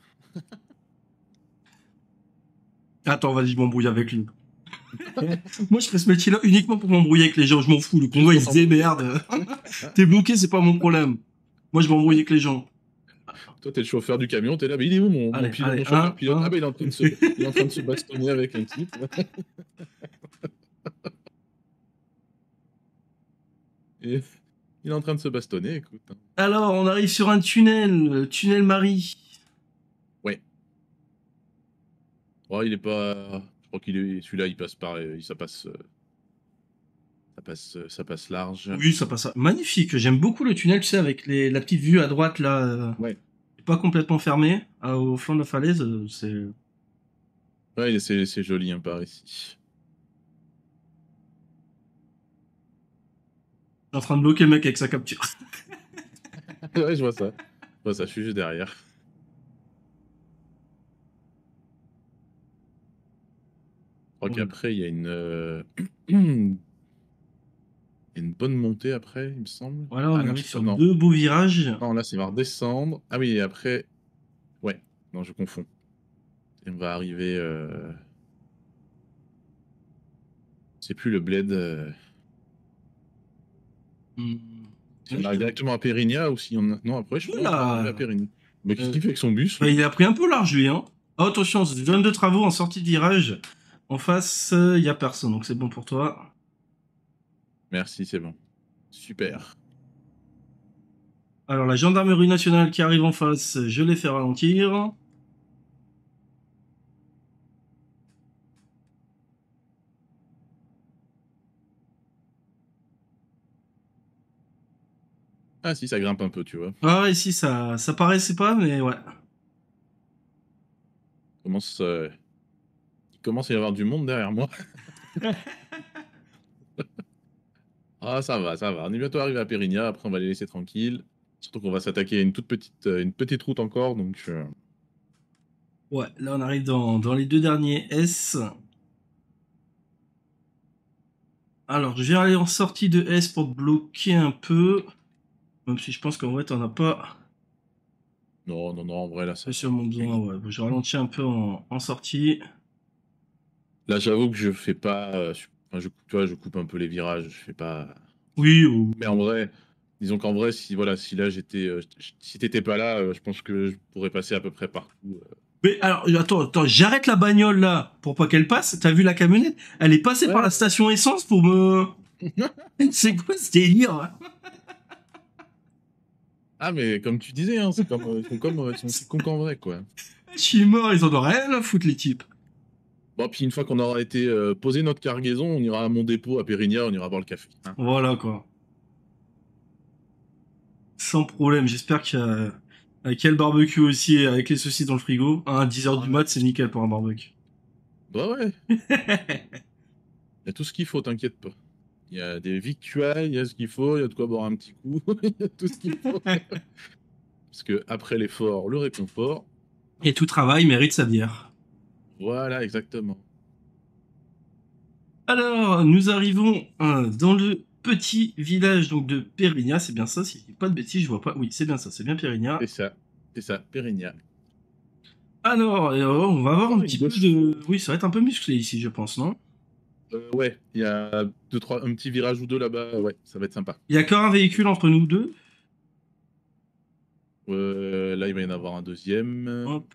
Attends, vas-y, je m'embrouille avec lui. Moi, je ferais ce métier-là uniquement pour m'embrouiller avec les gens. Je m'en fous. Le convoi, il se démerde. T'es bloqué, c'est pas mon problème. Moi, je m'embrouille avec les gens. Toi, t'es le chauffeur du camion, t'es là, mais il est où mon chauffeur pilote? Ah, bah, il est en train de se bastonner avec un type. Et il est en train de se bastonner, écoute. Alors, on arrive sur un tunnel, tunnel Marie. Ouais. Oh, il est pas... Je crois qu'il est... Celui-là, il passe par... Ça passe large. Oui, ça passe. Magnifique. J'aime beaucoup le tunnel, tu sais, avec la petite vue à droite, là. Ouais. Pas complètement fermé, au flanc de la falaise. C'est... Ouais, c'est joli, hein, par ici. Je suis en train de bloquer le mec avec sa capture. Ouais, je vois ça. Je suis juste derrière. Je crois qu'après, il y a une bonne montée après, il me semble. Voilà, on arrive sur deux beaux virages. Non, là, c'est va redescendre. Ah oui, et après... Ouais, non, je confonds. Et on va arriver... C'est plus le bled... Si on arrive directement à Périnia ou si on... Non, après, je pense qu'on arrive à Périnia. Mais qu'est-ce qu'il fait avec son bus? Il a pris un peu large, lui. Hein. Oh, attention, zone de travaux en sortie de virage. En face, il n'y a personne, donc c'est bon pour toi. Merci, c'est bon. Super. Alors, la gendarmerie nationale qui arrive en face, je l'ai fait ralentir. Ah si, ça grimpe un peu, tu vois. Ah ouais, si, ça paraissait pas, mais ouais. Commence, il commence à y avoir du monde derrière moi. Ah ça va, ça va. On est bientôt arrivé à Périnia, après on va les laisser tranquilles. Surtout qu'on va s'attaquer à une petite route encore, donc Ouais, là, on arrive dans les deux derniers S. Alors, je vais aller en sortie de S pour te bloquer un peu. Même si je pense qu'en vrai, t'en as pas non, non, non, en vrai là ça va. spécialement besoin. Ouais, je ralentis un peu en sortie. Là j'avoue que je fais pas, enfin, tu vois, je coupe un peu les virages, je fais pas. Oui, Mais en vrai, disons qu'en vrai, si voilà, si là j'étais, si t'étais pas là, je pense que je pourrais passer à peu près partout. mais alors, attends, j'arrête la bagnole là pour pas qu'elle passe. T'as vu la camionnette? Elle est passée par Ouais. la station essence pour me. C'est quoi ce délire, hein? Ah mais comme tu disais, hein, c'est comme, ils sont plus cons qu'en vrai quoi. Je suis mort, ils en ont rien à foutre, les types. Bon, puis une fois qu'on aura été posé notre cargaison, on ira à mon dépôt à Périnia, on ira boire le café, hein. Voilà quoi. Sans problème, j'espère qu'il y a le barbecue aussi avec les saucisses dans le frigo. À 10h du Ouais. mat, c'est nickel pour un barbecue. Bah ouais, il y a tout ce qu'il faut, t'inquiète pas. Il y a des victuailles, il y a ce qu'il faut, il y a de quoi boire un petit coup, il y a tout ce qu'il faut. Parce que après l'effort, le réconfort. Et tout travail mérite sa bière. Voilà, exactement. Alors, nous arrivons dans le petit village donc de Périnia, c'est bien ça, si je dis pas de bêtises, je vois pas. Oui, c'est bien ça, c'est bien Périnia. C'est ça, Périnia. Alors, on va avoir un Oh, petit une peu gauche. de. Oui, ça va être un peu musclé ici, je pense, non? Ouais, il y a deux, trois, un petit virage ou deux là-bas, ouais, ça va être sympa. Il y a qu'un véhicule entre nous deux. Là, il va y en avoir un deuxième, Hop.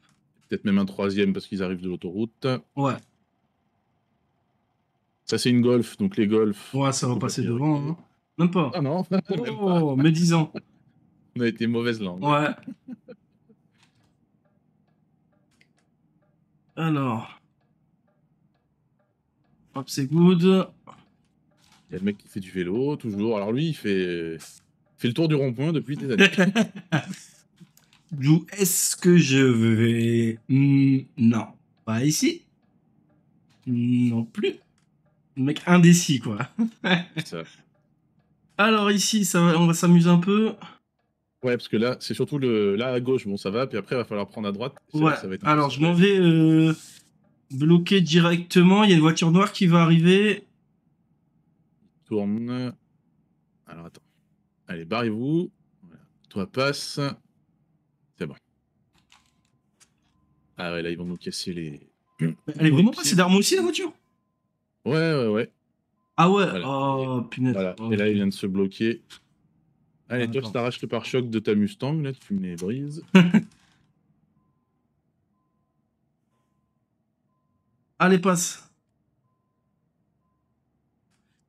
peut-être même un troisième parce qu'ils arrivent de l'autoroute. Ouais, Ça, c'est une Golf, donc les Golf, ouais, ça ça va peut passer passer devant, avec. hein. Même pas. Ah non, même pas. Oh, médisant. On a été mauvaise langue. Ouais. Alors, hop, c'est good. Il y a le mec qui fait du vélo, toujours. Alors lui, fait le tour du rond-point depuis des années. D'où est-ce que je vais? Non, pas ici. Non plus. Le mec indécis, quoi. Ça. Alors ici, on va s'amuser un peu. Ouais, parce que là, c'est surtout là à gauche, bon, ça va, puis après, il va falloir prendre à droite. C'est là Ouais. que ça va être un peu Alors je m'en serré. vais bloquer directement. Il y a une voiture noire qui va arriver. Tourne. Alors attends. Allez, barrez-vous. Voilà. Toi, passe. C'est bon. Ah ouais, là, ils vont nous casser Elle est les vraiment passée pieds. derrière moi aussi, la voiture? Ouais, ouais, ouais. Ah ouais. Voilà. Oh punaise. Voilà. Et Ok. là, il vient de se bloquer. Allez, toi, je Attends. t'arrache le pare-choc de ta Mustang, là, tu me les brises. Allez, passe.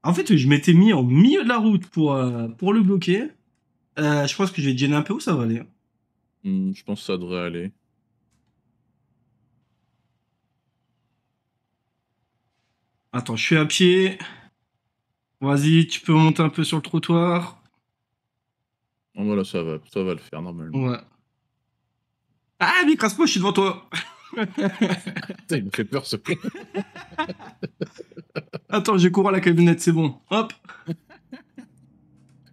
En fait, je m'étais mis en milieu de la route pour le bloquer. Je pense que je vais te gêner un peu où ça va aller. Je pense que ça devrait aller. Attends, je suis à pied. Vas-y, tu peux monter un peu sur le trottoir. Oh, voilà, ça va le faire normalement. Ouais. Ah, mais crasse-moi, je suis devant toi. Putain, il me fait peur ce con. Attends, je cours à la camionnette, c'est bon. Hop.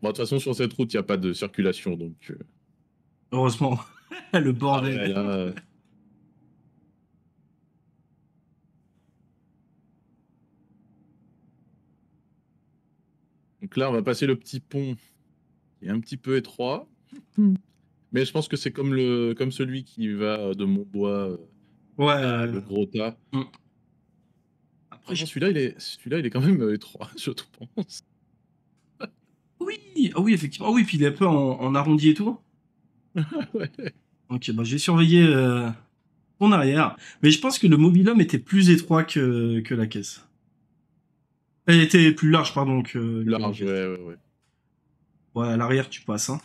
Bon, de toute façon, sur cette route, il n'y a pas de circulation, donc. Heureusement. Le Ah ouais, bordel. là. Donc là, on va passer le petit pont qui est un petit peu étroit. Mais je pense que c'est comme celui qui va de Montbois Ouais. à Le Gros Tas. hmm. Après, Franchement, celui-là, il est quand même étroit, je pense. Oui, ah oui, effectivement. Ah oui, puis il est un peu en arrondi et tout. Ouais. Ok, bah je vais surveiller ton arrière. Mais je pense que le mobil-home était plus étroit que la caisse. Elle était plus large, pardon, que la Large, caisse. ouais, ouais, ouais. Ouais, à l'arrière, tu passes, hein.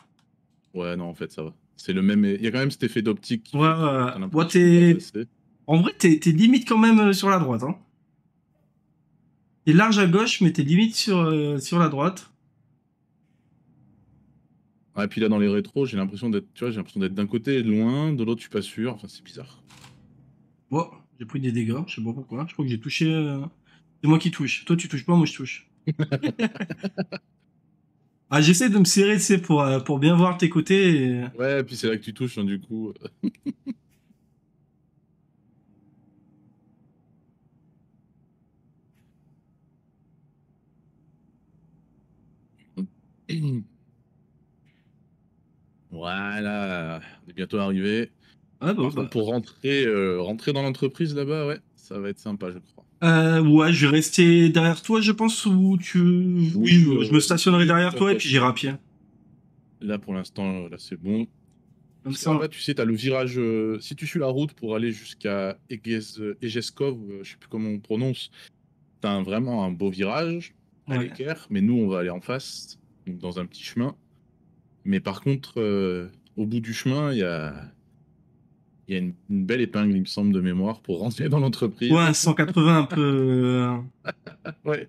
Ouais, non, en fait, ça va. C'est le même. Il y a quand même cet effet d'optique qui Ouais, fait que t'as ouais, l'impression de pas passer. en vrai, t'es limite quand même sur la droite, hein. T'es large à gauche, mais t'es limite sur la droite. Ah, et puis là, dans les rétros, j'ai l'impression d'être, tu vois, j'ai l'impression d'être d'un côté loin, de l'autre, je suis pas sûr. Enfin, c'est bizarre. Bon, j'ai pris des dégâts, je sais pas pourquoi. Je crois que j'ai touché. C'est moi qui touche. Toi, tu touches pas, moi, je touche. Ah, j'essaie de me serrer, tu sais, pour bien voir tes côtés. Ouais, et puis c'est là que tu touches, hein, du coup. Voilà, on est bientôt arrivé. Ah, bon, Par bah. contre, pour rentrer dans l'entreprise là-bas, ouais, ça va être sympa, je crois. Ouais, je vais rester derrière toi, je pense, ou tu. Oui, je me stationnerai Oui, derrière tout à toi et fait. puis j'irai à pied. Là, pour l'instant, là, c'est bon. Comme En ça. bas, tu sais, tu as le virage. Si tu suis la route pour aller jusqu'à Egeskov, je sais plus comment on prononce, tu as vraiment un beau virage à Ouais. l'équerre, mais nous, on va aller en face, donc dans un petit chemin. Mais par contre, au bout du chemin, il y a une belle épingle, il me semble, de mémoire pour rentrer dans Ouais, l'entreprise. un 180 un peu. Ouais.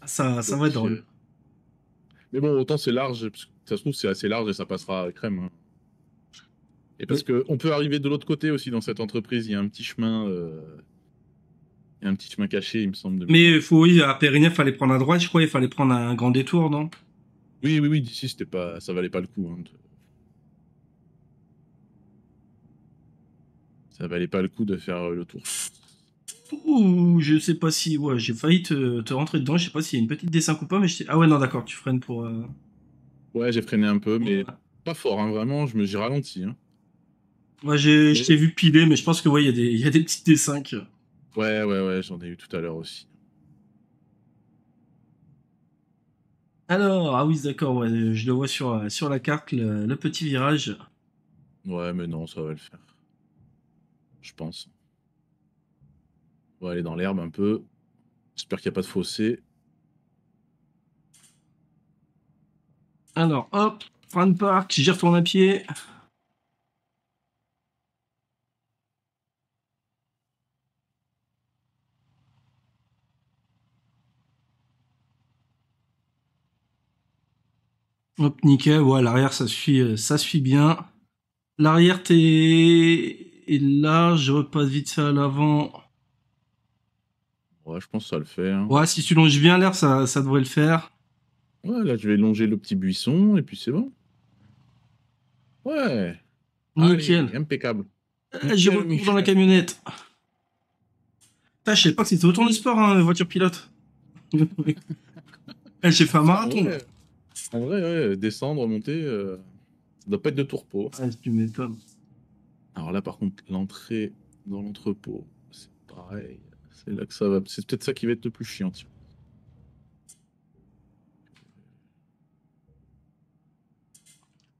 Ça va être Donc, drôle. mais bon, autant c'est large, parce que ça se trouve, c'est assez large et ça passera à crème, hein. Et parce Mais, que on peut arriver de l'autre côté aussi dans cette entreprise, il y a un petit chemin. Il y a un petit chemin caché, il me semble, de mais mémoire. oui, à Périgny, il fallait prendre à droite, je crois, il fallait prendre un grand détour, non? Oui, oui, oui, d'ici, c'était pas, ça valait pas le coup, hein, ça valait pas le coup de faire le tour, je pense. Ouh, je sais pas si. Ouais, j'ai failli te rentrer dedans, je sais pas s'il y a une petite descente ou pas, mais je. Ah ouais, non, d'accord, tu freines pour. Ouais, j'ai freiné un peu, Ouais, mais pas fort, hein, vraiment, j'ai ralenti, hein. ouais, je Mais t'ai vu piler, mais je pense que ouais, il y a des petits D5. ouais, ouais, ouais, j'en ai eu tout à l'heure aussi. Alors, ah oui, d'accord, ouais, je le vois sur la carte, le petit virage. Ouais, mais non, ça va le faire, je pense. On va aller dans l'herbe un peu. J'espère qu'il n'y a pas de fossé. Alors, hop, fin de parc, j'y retourne à pied. Hop, nickel, ouais, l'arrière, ça suit bien. L'arrière, est là, je repasse vite fait à l'avant. Ouais, je pense que ça le fait, hein. Ouais, si tu longes bien l'air, ça devrait le faire. Ouais, là, je vais longer le petit buisson, et puis c'est bon. Ouais, Nickel. allez, impeccable. J'y Nickel, retourne dans la Michel. camionnette. Putain, je sais pas que c'était autant de sport, hein, voiture pilote. J'ai fait un Ça, marathon, là. en vrai, ouais, descendre, monter, ça doit pas être de tourpeau. Ouais, tu m'étonnes. Alors là, par contre, l'entrée dans l'entrepôt, c'est pareil. C'est là que ça va. C'est peut-être ça qui va être le plus chiant, tiens.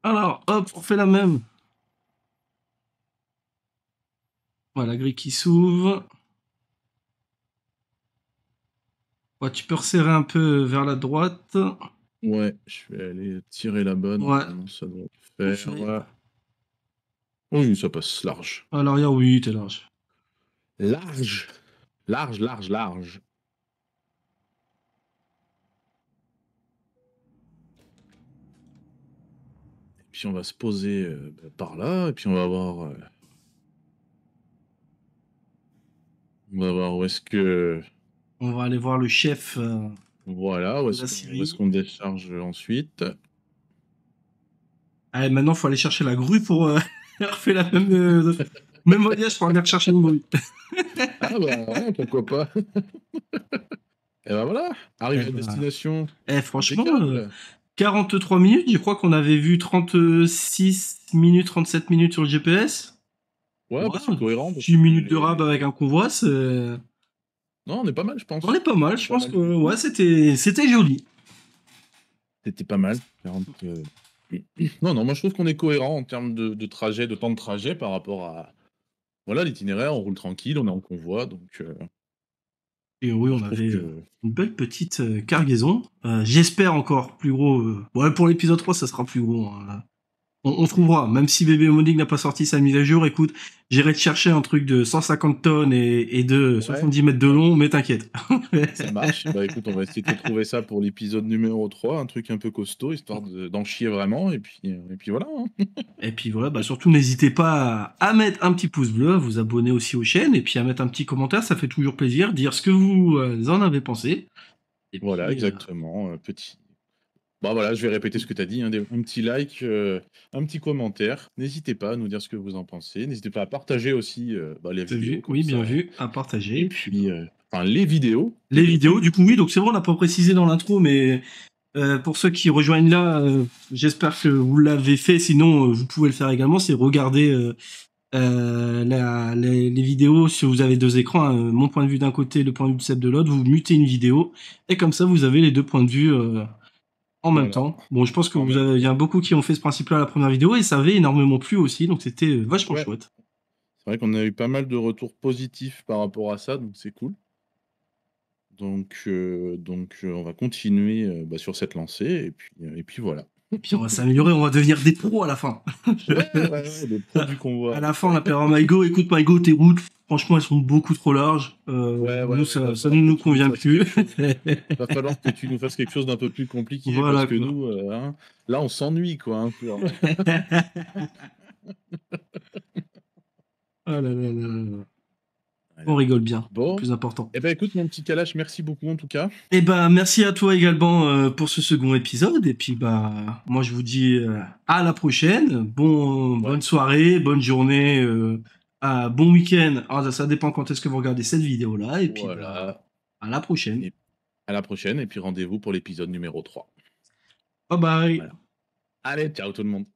Alors, hop, on fait la même. Voilà, la grille qui s'ouvre. Ouais, tu peux resserrer un peu vers la droite. Ouais, je vais aller tirer là-bas. Ouais, Normalement, ça doit le faire. parfait. Oui, ça passe large. À l'arrière, oui, t'es large. Large! Large, large, large. Et puis on va se poser par là, et puis on va voir. On va voir où est-ce que. On va aller voir le chef Voilà, de la où est-ce Syrie. qu'on décharge ensuite. Allez, maintenant, il faut aller chercher la grue pour refaire la même voyage pour aller chercher une grue. Ah bah ouais, pourquoi pas. Et ben voilà, Eh arrivé à ben, destination. franchement, Impeccable. 43 minutes, je crois qu'on avait vu 36 minutes, 37 minutes sur le GPS. Ouais, Ouais, bah c'est cohérent parce 6 que minutes de rab avec un convoi, Non, on est pas mal, je on est pense. pas mal. On est Je pas pense mal que du ouais, tout. c'était joli. C'était pas mal. 40, Non, non, moi je trouve qu'on est cohérent en termes de trajet, de temps de trajet par rapport à voilà l'itinéraire. On roule tranquille, on est en convoi, donc Et oui, Moi, on je trouve avait que une belle petite cargaison. J'espère encore plus gros. Ouais, pour l'épisode 3, ça sera plus gros, hein. On trouvera, même si Bébé Monique n'a pas sorti sa mise à jour, écoute, j'irai te chercher un truc de 150 tonnes et de ouais, 70 mètres de long, mais t'inquiète. ça marche. Bah écoute, on va essayer de te trouver ça pour l'épisode numéro 3, un truc un peu costaud, histoire d'en chier vraiment, et puis voilà, hein. Et puis voilà, bah surtout n'hésitez pas à mettre un petit pouce bleu, à vous abonner aussi aux chaînes, et puis à mettre un petit commentaire, ça fait toujours plaisir, dire ce que vous en avez pensé. Et Voilà, puis, exactement. Petit. Bah voilà, je vais répéter ce que tu as dit, hein, un petit like, un petit commentaire. N'hésitez pas à nous dire ce que vous en pensez. N'hésitez pas à partager aussi bah, les c'est vidéos vu, comme oui, bien ça. vu, à partager. Et Et puis, puis, enfin, les vidéos, les peut-être vidéos, même. du coup, oui, donc c'est vrai, on n'a pas précisé dans l'intro, mais pour ceux qui rejoignent là, j'espère que vous l'avez fait. Sinon, vous pouvez le faire également. C'est regarder les vidéos. Si vous avez deux écrans, hein, mon point de vue d'un côté, le point de vue de Seb de l'autre, vous mutez une vidéo et comme ça, vous avez les deux points de vue en même Voilà. temps. Bon, je pense que En même il y a beaucoup qui ont fait ce principe-là à la première vidéo et ça avait énormément plu aussi. Donc c'était vachement Ouais, chouette. c'est vrai qu'on a eu pas mal de retours positifs par rapport à ça, donc c'est cool. Donc, on va continuer bah, sur cette lancée, et puis voilà. Et puis on va s'améliorer, on va devenir des pros à la fin. Ouais, ouais, ouais, le pro du À convoi. la fin, on appellera Mygo. Écoute, Mygo, tes routes, franchement, elles sont beaucoup trop larges. Ouais, ouais, Nous, ouais, va ça falloir ne que nous tu nous convient fasses plus. quelque chose. Va falloir que tu nous fasses quelque chose d'un peu plus compliqué, parce Voilà, que quoi. nous, hein, là, on s'ennuie, quoi, un peu, hein. Ah là là là là. On Voilà. rigole bien, c'est le Bon, plus important. eh ben écoute, mon petit Kalash, merci beaucoup en tout cas. Et ben, merci à toi également pour ce second épisode. Et puis, bah, moi, je vous dis à la prochaine. Ouais, Bonne soirée, bonne journée, bon week-end. Ah, ça dépend quand est-ce que vous regardez cette vidéo-là. Et puis, bah, voilà. à la prochaine. Et à la prochaine, et puis rendez-vous pour l'épisode numéro 3. Bye bye. Voilà. Allez, ciao tout le monde.